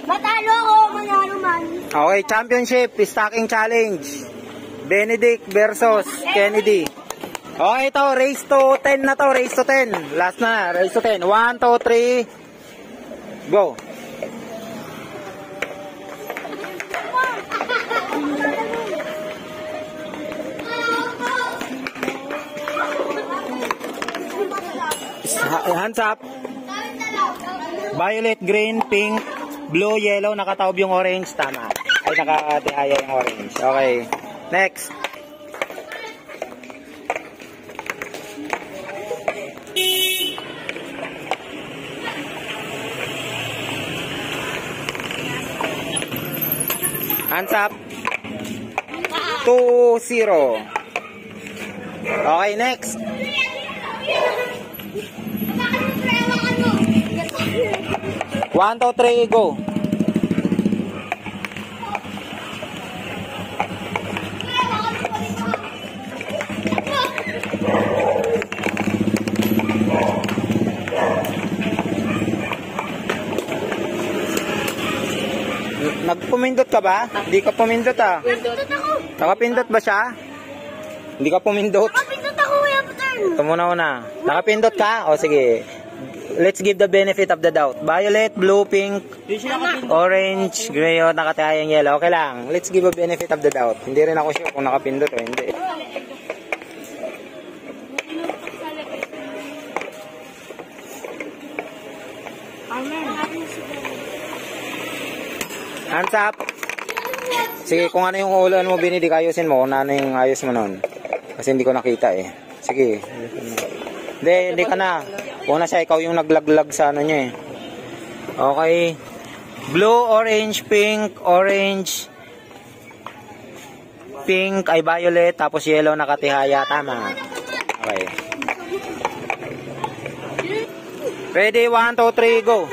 Matalo ako, manalo man. Okay, championship, stacking challenge. Benedict versus Kennedy. Okay, ito, race to 10 na to, race to 10. Last na, race to 10. 1, 2, 3, go. Hands up. Violet, green, pink, blue, yellow, nakataob yung orange. Tama. Ay, nakatihaya yung orange. Okay. Next. Hands up. 2-0. Okay, next. 1, 2, 3, go. Nagpumindot ka ba? Hindi ka pumindot ah. Nakapindot ba siya? Hindi ka pumindot? Nakapindot ako, Kuya Pater. Ito muna. Nakapindot ka? O sige. Let's give the benefit of the doubt. Violet, blue, pink, orange, gray, o nakatihayang yellow. Okay lang. Let's give a benefit of the doubt. Hindi rin ako sure kung nakapindot o hindi. Hands up. Sige, kung ano yung ulan mo, Benedict, ayusin mo. Kung ano yung ayos mo nun. Kasi hindi ko nakita eh. Sige. Hindi ka na. Una siya, ikaw yung naglaglag sa ano niya eh. Okay. Blue, orange, pink, orange, pink ay violet, tapos yellow nakatihaya. Tama. Okay. Ready? 1, 2, 3, go.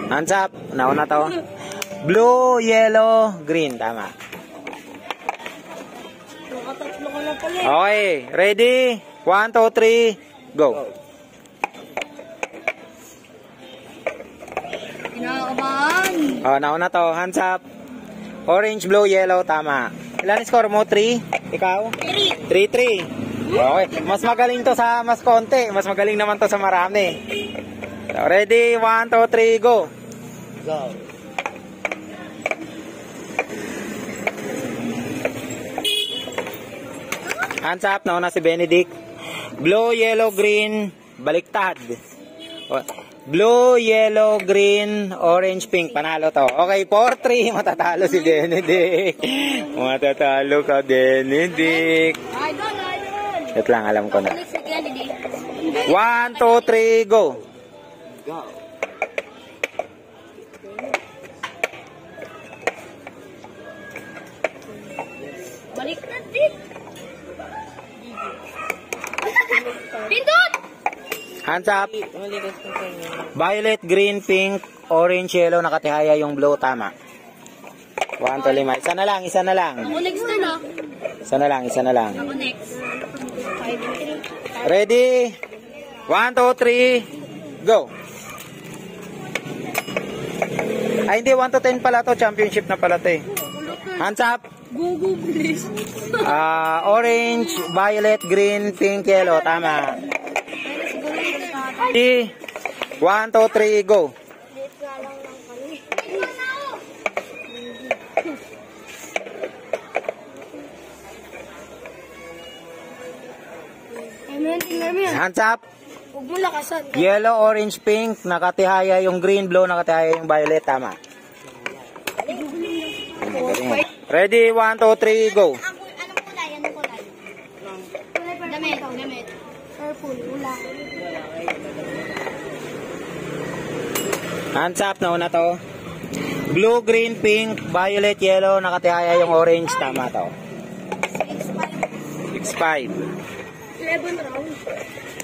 Hands up. Nauna to. Blue, yellow, green. Tama. Okay, ready? 1, 2, 3, go. Kinakabahan. Oh, nauna to. Hands up. Orange, blue, yellow. Tama. Ilan score mo? 3? Ikaw? 3. 3-3. Okay. Mas magaling to sa mas konti. Mas magaling naman to sa marami. So, ready? 1, 2, 3, go. Go. Hands up, nauna si Benedict. Blue, yellow, green, baliktad. Blue, yellow, green, orange, pink. Panalo to. Okay, 4-3. Matatalo si Benedict. Matatalo ka, Benedict. Wait lang, alam ko na. 1, 2, 3, go. Go. Baliktad din. Pindot! Hands up. Violet, green, pink, orange, yellow, nakatihaya yung blue. Tama. 1, 2, 5. Isa na lang, isa na lang. Ako next na no? Isa na lang, isa na lang. Ako next. Ready? 1, 2, 3, go. Ay, hindi. 1 to 10 pala to. Championship na pala to eh. Hands up. Go, please. Orange, violet, green, pink, yellow. Tama. 1, 2, 3, go. Hands up. Huwag mo lakasan. Yellow, orange, pink, nakatihaya yung green, blue, nakatihaya yung violet. Tama. Ready? 1, 2, 3, go. Anong kulay? Anong kulay? Damit. Purple. Ula. Hands up, nauna to. Blue, green, pink, violet, yellow, nakatihaya yung orange. Tama to. 6-5. 11 rounds.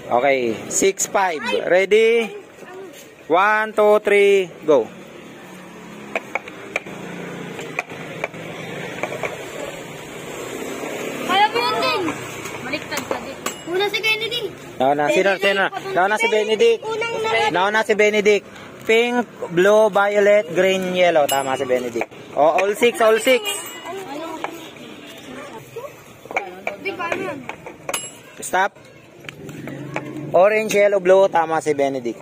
Okay, 6-5. Ready? 1, 2, 3, go. Kaya mo yun din. Baliktad ka din. Una si Kennedy. Nauna, sino? Nauna si Benedict. Nauna si Benedict. Pink, blue, violet, green, yellow. Tama si Benedict. Oh, all six. Stop. Orange, yellow, blue. Tama si Benedict.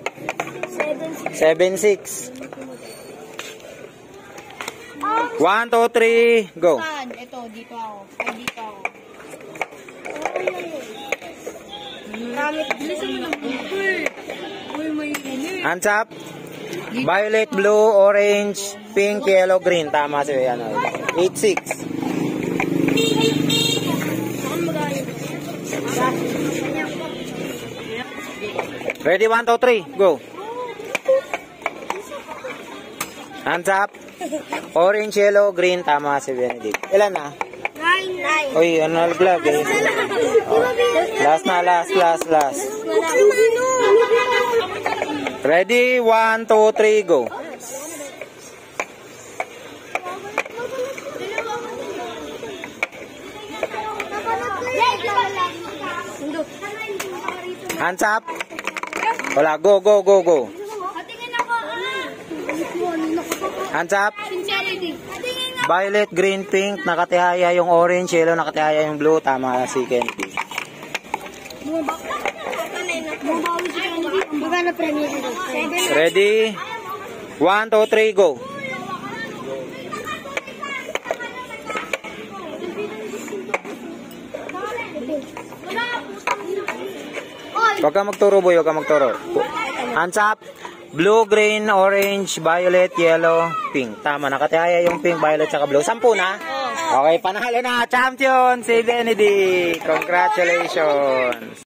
7-6. 1, 2, 3, go. Saan? Ito, dito ako. Ay, dito ako. Ramit. Bilisan mo lang. Uy, may init. Hands up. Violet, blue, orange, pink, yellow, green. Tama si 8-6. Ready, 1, 2, 3, go. Hands up. Orange, yellow, green. Tama si Benedict. Ilan na? 9. Uy, ano nalaglag eh. Last na, last. Ready, 1, 2, 3, go. Hands up. Wala, go. Hands up. Violet, green, pink, nakatihaya yung orange, yellow, nakatihaya yung blue. Tama si Kenty. Ready? 1, 2, 3, go. Huwag ka magturo, boy. Huwag ka magturo. Hands up. Blue, green, orange, violet, yellow, pink. Tama, nakatihaya yung pink, violet, saka blue. 10 na? Okay, panalo na. Champion si Benedict. Congratulations.